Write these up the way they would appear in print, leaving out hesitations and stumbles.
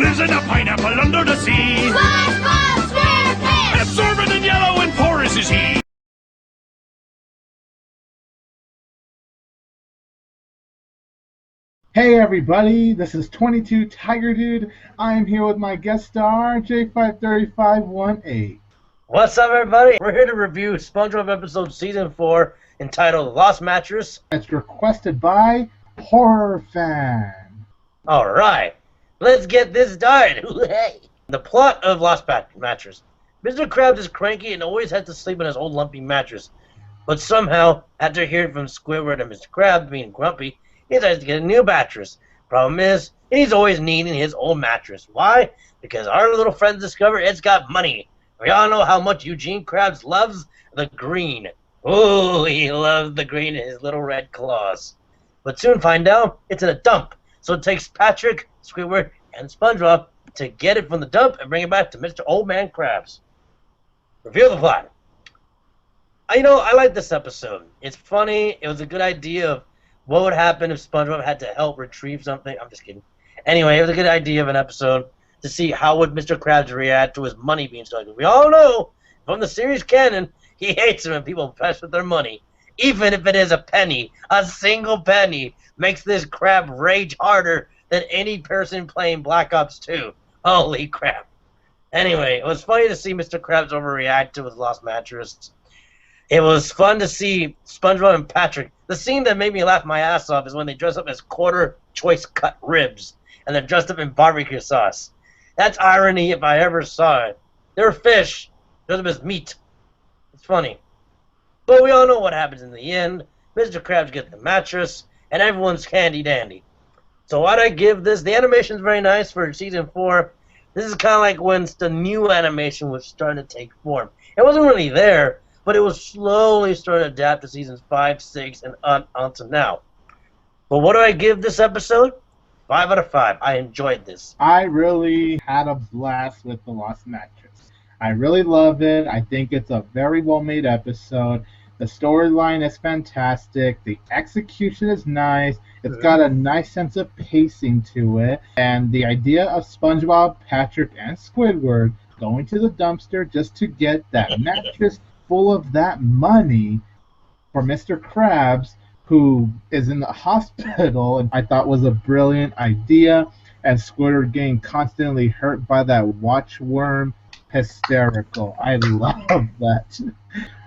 lives in a pineapple under the sea. SpongeBob SquarePants! Absorbent and yellow and porous is he. Hey everybody, this is 22 Tiger Dude. I'm here with my guest star, J53518. What's up, everybody? We're here to review SpongeBob episode season 4 entitled Lost Mattress. It's requested by Horror Fan. Alright, let's get this started. Hey. The plot of Lost Mattress. Mr. Krabs is cranky and always has to sleep on his old lumpy mattress. But somehow, after hearing from Squidward and Mr. Krabs being grumpy, he decides to get a new mattress. Problem is, he's always needing his old mattress. Why? Because our little friends discover it's got money. We all know how much Eugene Krabs loves the green. Oh, he loves the green in his little red claws. But soon find out it's in a dump. So it takes Patrick, Squidward, and SpongeBob to get it from the dump and bring it back to Mr. Old Man Krabs. Review the plot. I like this episode. It's funny. It was a good idea of what would happen if SpongeBob had to help retrieve something. I'm just kidding. Anyway, it was a good idea of an episode to see how would Mr. Krabs react to his money being stolen. We all know from the series canon, he hates it when people mess with their money. Even if it is a penny, a single penny makes this crab rage harder than any person playing Black Ops 2. Holy crap. Anyway, it was funny to see Mr. Krabs overreact to his lost mattress. It was fun to see SpongeBob and Patrick. The scene that made me laugh my ass off is when they dress up as quarter choice cut ribs and they're dressed up in barbecue sauce. That's irony if I ever saw it. They're fish, dressed up as meat. It's funny. But we all know what happens in the end. Mr. Krabs gets the mattress and everyone's handy dandy. So why'd I give this? The animation's very nice for season 4. This is kind of like when the new animation was starting to take form. It wasn't really there, but it was slowly starting to adapt to seasons 5, 6, and on to now. But what do I give this episode? 5 out of 5. I enjoyed this. I really had a blast with the Lost Mattress. I really love it. I think it's a very well-made episode. The storyline is fantastic. The execution is nice. It's got a nice sense of pacing to it. And the idea of SpongeBob, Patrick, and Squidward going to the dumpster just to get that mattress full of that money for Mr. Krabs, who is in the hospital, and I thought was a brilliant idea. And Squidward getting constantly hurt by that watchworm, hysterical. I love that.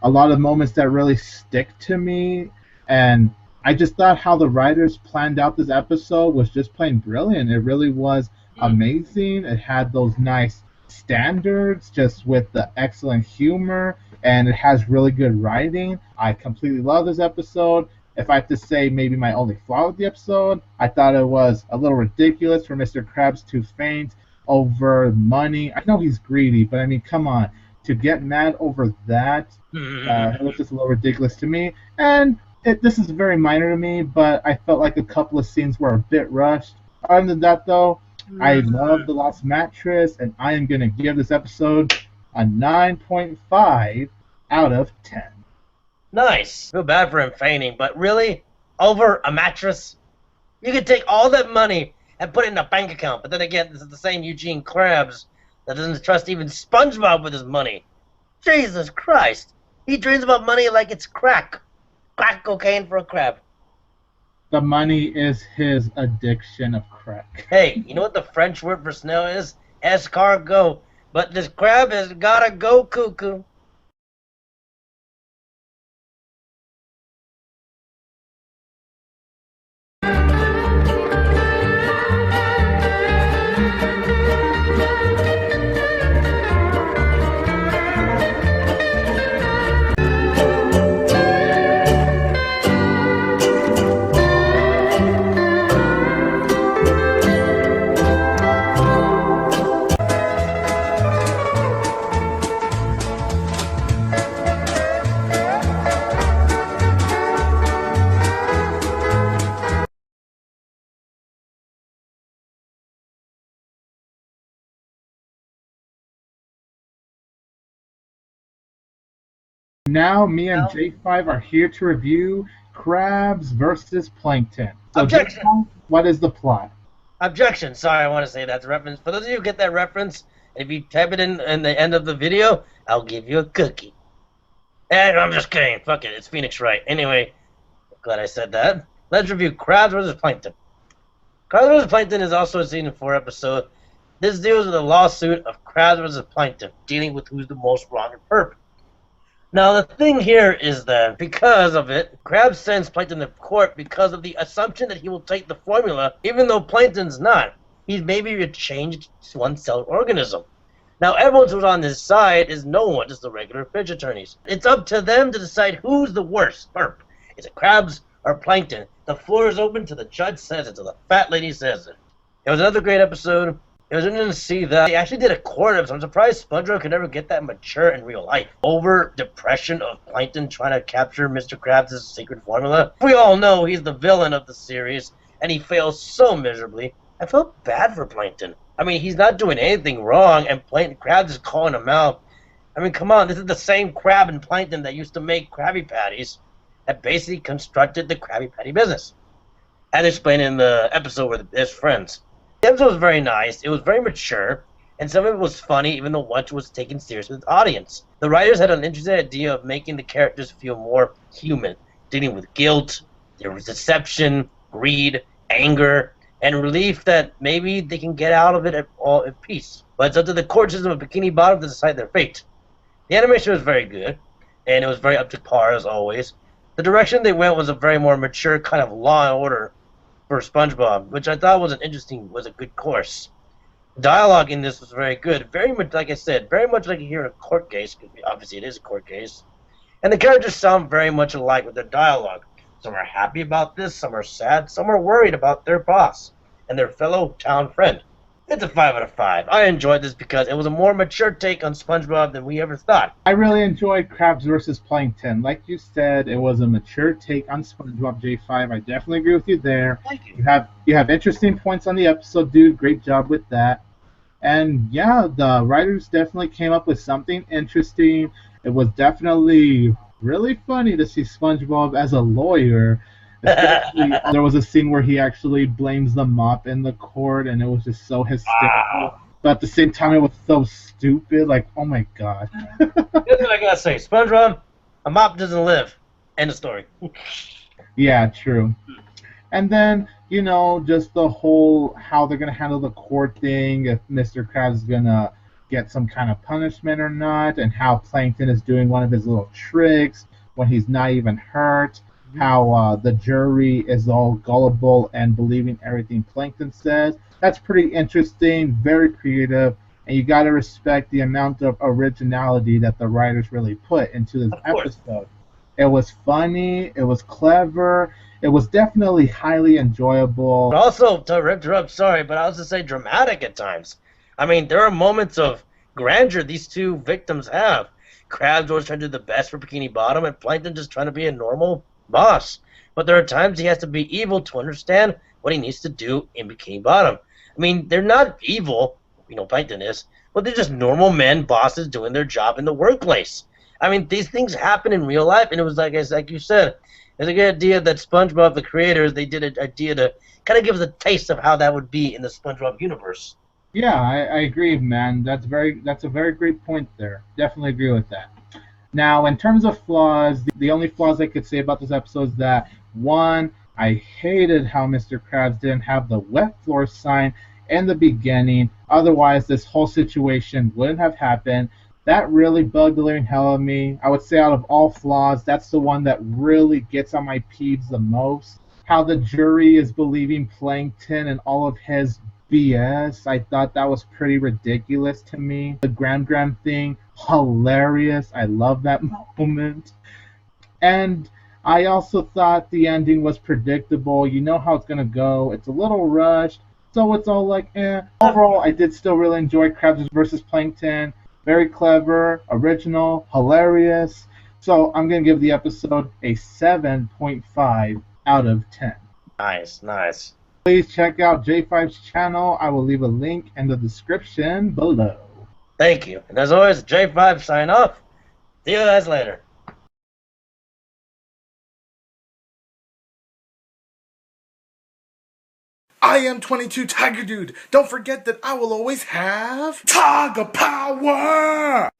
A lot of moments that really stick to me, and I just thought how the writers planned out this episode was just plain brilliant. It really was amazing. It had those nice standards just with the excellent humor, and it has really good writing. I completely love this episode. If I have to say maybe my only flaw with the episode, I thought it was a little ridiculous for Mr. Krabs to faint over money. I know he's greedy, but I mean, come on. To get mad over that, it was just a little ridiculous to me. And this is very minor to me, but I felt like a couple of scenes were a bit rushed. Other than that, though, I love the Lost Mattress, and I am going to give this episode a 9.5 out of 10. Nice. Feel bad for him fainting, but really? Over a mattress? You could take all that money and put it in a bank account, but then again, this is the same Eugene Krabs that doesn't trust even SpongeBob with his money. Jesus Christ. He dreams about money like it's crack. Crack cocaine for a crab. The money is his addiction of crack. Hey, you know what the French word for snail is? Escargot. But this crab has gotta go cuckoo. Now, me and J5 are here to review Krabs versus Plankton. So, Objection! J5, what is the plot? Objection. Sorry, I want to say that's a reference. For those of you who get that reference, if you type it in the end of the video, I'll give you a cookie. And I'm just kidding. Fuck it. It's Phoenix Wright. Anyway, glad I said that. Let's review Krabs vs. Plankton. Krabs vs. Plankton is also a season 4 episode. This deals with a lawsuit of Krabs vs. Plankton, dealing with who's the most wrong and perp. Now, the thing here is that because of it, Krabs sends Plankton to court because of the assumption that he will take the formula, even though Plankton's not. He's maybe a changed one-celled organism. Now, everyone who's on his side is no one, just the regular fish attorneys. It's up to them to decide who's the worst perp. Is it Krabs or Plankton? The floor is open till the judge says it, till the fat lady says it. It was another great episode. It was interesting to see that they actually did a court episode. I'm surprised SpongeBob could never get that mature in real life. Over depression of Plankton trying to capture Mr. Krabs' secret formula. We all know he's the villain of the series, and he fails so miserably. I felt bad for Plankton. I mean, he's not doing anything wrong, and Krabs is calling him out. I mean, come on, this is the same Krab and Plankton that used to make Krabby Patties that basically constructed the Krabby Patty business. As explained in the episode where they're best friends. The episode was very nice, it was very mature, and some of it was funny even though much was taken seriously with the audience. The writers had an interesting idea of making the characters feel more human, dealing with guilt, their deception, greed, anger, and relief that maybe they can get out of it all in peace. But it's up to the court system of Bikini Bottom to decide their fate. The animation was very good, and it was very up to par as always. The direction they went was a very more mature kind of Law and Order for SpongeBob, which I thought was a good course. The dialogue in this was very good, very much like I said, very much like you hear in a court case, because obviously it is a court case. And the characters sound very much alike with their dialogue. Some are happy about this, some are sad, some are worried about their boss and their fellow town friend. It's a 5 out of 5. I enjoyed this because it was a more mature take on SpongeBob than we ever thought. I really enjoyed Krabs vs. Plankton. Like you said, it was a mature take on SpongeBob J5. I definitely agree with you there. Thank you. You have interesting points on the episode, dude. Great job with that. And yeah, the writers definitely came up with something interesting. It was definitely really funny to see SpongeBob as a lawyer. Especially, there was a scene where he actually blames the mop in the court, and it was just so hysterical. Wow. But at the same time, it was so stupid. Like, oh my god. Here's what I gotta say: SpongeBob, a mop doesn't live. End of story. Yeah, true. And then, you know, just the whole how they're gonna handle the court thing, if Mr. Krabs is gonna get some kind of punishment or not, and how Plankton is doing one of his little tricks when he's not even hurt. How the jury is all gullible and believing everything Plankton says. That's pretty interesting, very creative, and you got to respect the amount of originality that the writers really put into this episode. It was funny, it was clever, it was definitely highly enjoyable. But also, to interrupt, sorry, but I was to say dramatic at times. I mean, there are moments of grandeur these two victims have. Krabs always trying to do the best for Bikini Bottom, and Plankton just trying to be a normal boss. But there are times he has to be evil to understand what he needs to do in Bikini Bottom. I mean, they're not evil, you know, Plankton is, but they're just normal men, bosses doing their job in the workplace. I mean, these things happen in real life, and it was like you said, it's a good idea that SpongeBob, the creators, they did an idea to kind of give us a taste of how that would be in the SpongeBob universe. Yeah, I agree, man. That's a very great point there. Definitely agree with that. Now, in terms of flaws, the only flaws I could say about this episode is that, one, I hated how Mr. Krabs didn't have the wet floor sign in the beginning. Otherwise, this whole situation wouldn't have happened. That really bugged the living hell out of me. I would say out of all flaws, that's the one that really gets on my peeves the most. How the jury is believing Plankton and all of his BS. I thought that was pretty ridiculous to me. The Gram thing, hilarious. I love that moment. And I also thought the ending was predictable. You know how it's going to go. It's a little rushed, so it's all like, eh. Overall, I did still really enjoy Krabs vs. Plankton. Very clever, original, hilarious. So I'm going to give the episode a 7.5 out of 10. Nice, nice. Please check out J5's channel. I will leave a link in the description below. Thank you. And as always, J5 sign off. See you guys later. I am 22 Tiger Dude. Don't forget that I will always have Tiger Power!